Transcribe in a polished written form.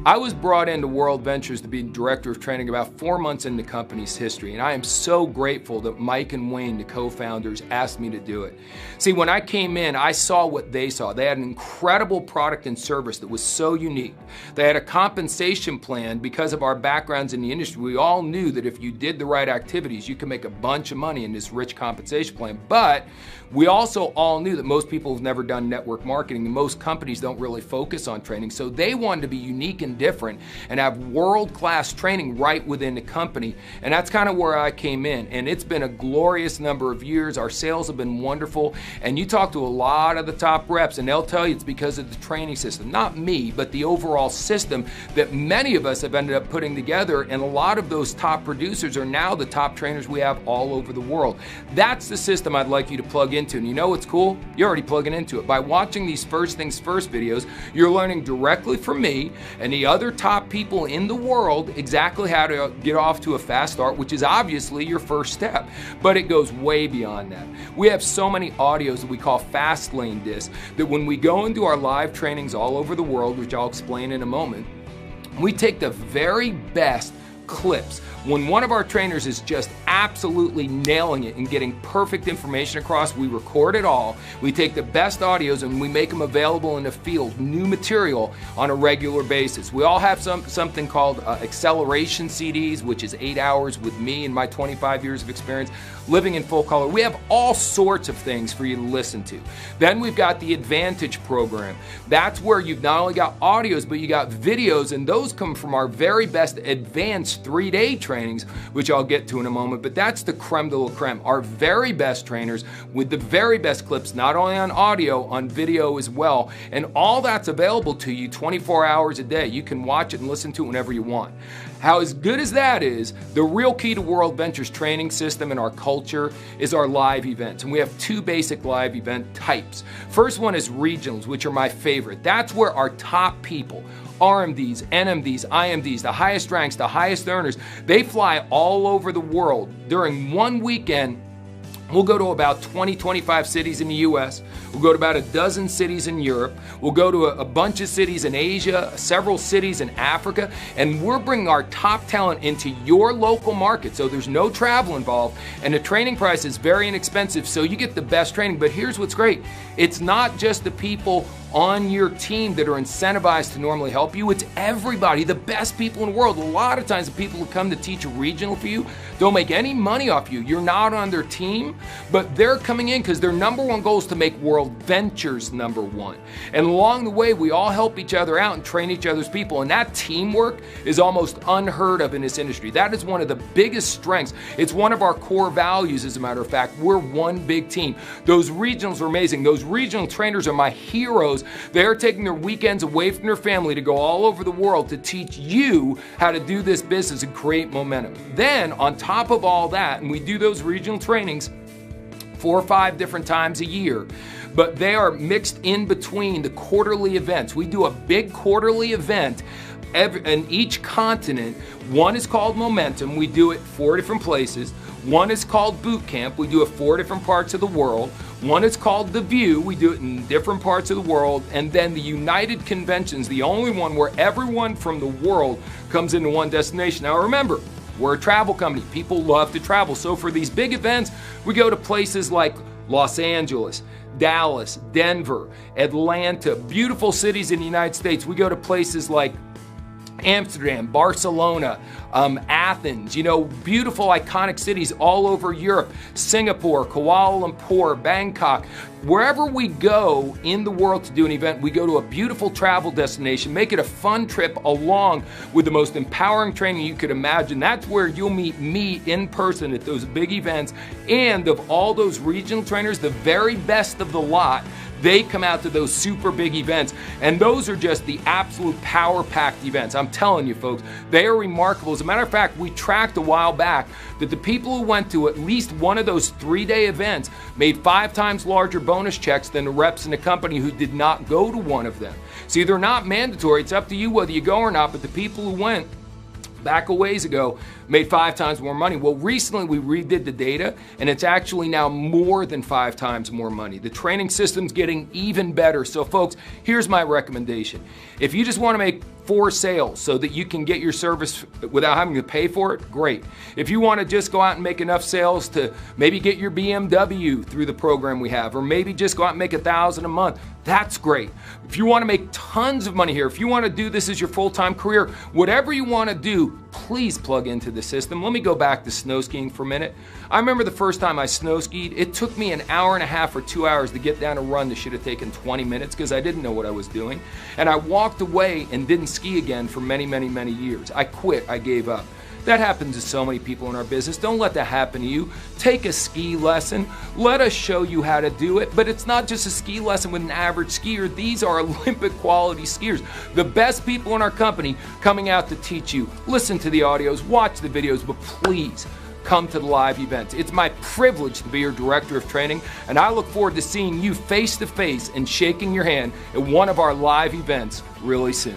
I was brought into WorldVentures to be director of training about 4 months in the company's history, and I am so grateful that Mike and Wayne, the co-founders, asked me to do it. See, when I came in, I saw what they saw. They had an incredible product and service that was so unique. They had a compensation plan because of our backgrounds in the industry. We all knew that if you did the right activities, you could make a bunch of money in this rich compensation plan. But we also all knew that most people have never done network marketing, and most companies don't really focus on training. So they wanted to be unique and different and have world-class training right within the company. And that's kind of where I came in. And it's been a glorious number of years. Our sales have been wonderful. And you talk to a lot of the top reps, and they'll tell you it's because of the training system. Not me, but the overall system that many of us have ended up putting together. And a lot of those top producers are now the top trainers we have all over the world. That's the system I'd like you to plug into. And you know what's cool? You're already plugging into it. By watching these First Things First videos, you're learning directly from me and the other top people in the world exactly how to get off to a fast start, which is obviously your first step. But it goes way beyond that. We have so many audios that we call fast lane discs that when we go into our live trainings all over the world, which I'll explain in a moment, we take the very best clips. When one of our trainers is just absolutely nailing it and getting perfect information across, we record it all. We take the best audios and we make them available in the field, new material on a regular basis. We all have something called acceleration CDs, which is 8 hours with me and my 25 years of experience living in full color. We have all sorts of things for you to listen to. Then we've got the Advantage program. That's where you've not only got audios, but you got videos, and those come from our very best advanced 3-day trainings, which I'll get to in a moment. But that's the creme de la creme, our very best trainers with the very best clips, not only on audio, on video as well. And all that's available to you 24 hours a day. You can watch it and listen to it whenever you want. How as good as that is, the real key to WorldVentures training system and our culture is our live events. And we have 2 basic live event types. First one is regionals, which are my favorite. That's where our top people, RMDs, NMDs, IMDs, the highest ranks, the highest earners, they fly all over the world. During one weekend, we'll go to about 20, 25 cities in the US. We'll go to about a dozen cities in Europe. We'll go to a bunch of cities in Asia, several cities in Africa, and we're bringing our top talent into your local market. So there's no travel involved, and the training price is very inexpensive, so you get the best training. But here's what's great. It's not just the people on your team that are incentivized to normally help you. It's everybody, the best people in the world. A lot of times the people who come to teach a regional for you don't make any money off you. You're not on their team, but they're coming in because their number one goal is to make WorldVentures number one. And along the way, we all help each other out and train each other's people. And that teamwork is almost unheard of in this industry. That is one of the biggest strengths. It's one of our core values, as a matter of fact. We're one big team. Those regionals are amazing. Those regional trainers are my heroes. They're taking their weekends away from their family to go all over the world to teach you how to do this business and create momentum. Then, on top of all that, and we do those regional trainings 4 or 5 different times a year, but they are mixed in between the quarterly events. We do a big quarterly event in each continent. One is called Momentum. We do it 4 different places. One is called Boot Camp. We do it 4 different parts of the world. One is called The View. We do it in different parts of the world. And then the United Convention's the only one where everyone from the world comes into one destination. Now remember, we're a travel company. People love to travel. So for these big events, we go to places like Los Angeles, Dallas, Denver, Atlanta, beautiful cities in the United States. We go to places like Amsterdam, Barcelona, Athens, beautiful iconic cities all over Europe, Singapore, Kuala Lumpur, Bangkok. Wherever we go in the world to do an event, we go to a beautiful travel destination, make it a fun trip along with the most empowering training you could imagine. That's where you'll meet me in person at those big events. And of all those regional trainers, the very best of the lot, they come out to those super big events, and those are just the absolute power-packed events. I'm telling you, folks, they are remarkable. As a matter of fact, we tracked a while back that the people who went to at least one of those 3-day events made 5 times larger bonus checks than the reps in the company who did not go to one of them. See, they're not mandatory. It's up to you whether you go or not, but the people who went back a ways ago made 5 times more money. Well, recently we redid the data, and it's actually now more than 5 times more money. The training system's getting even better. So folks, here's my recommendation. If you just want to make for sales so that you can get your service without having to pay for it, great. If you want to just go out and make enough sales to maybe get your BMW through the program we have, or maybe just go out and make $1,000 a month, that's great. If you want to make tons of money here, if you want to do this as your full-time career, whatever you want to do, please plug into the system. Let me go back to snow skiing for a minute. I remember the first time I snow skied, it took me an hour and a half or 2 hours to get down a run that should have taken 20 minutes because I didn't know what I was doing. And I walked away and didn't ski again for many, many, many years. I quit, I gave up. That happens to so many people in our business. Don't let that happen to you. Take a ski lesson. Let us show you how to do it. But it's not just a ski lesson with an average skier. These are Olympic quality skiers. The best people in our company coming out to teach you. Listen to the audios, watch the videos, but please come to the live events. It's my privilege to be your director of training, and I look forward to seeing you face to face and shaking your hand at one of our live events really soon.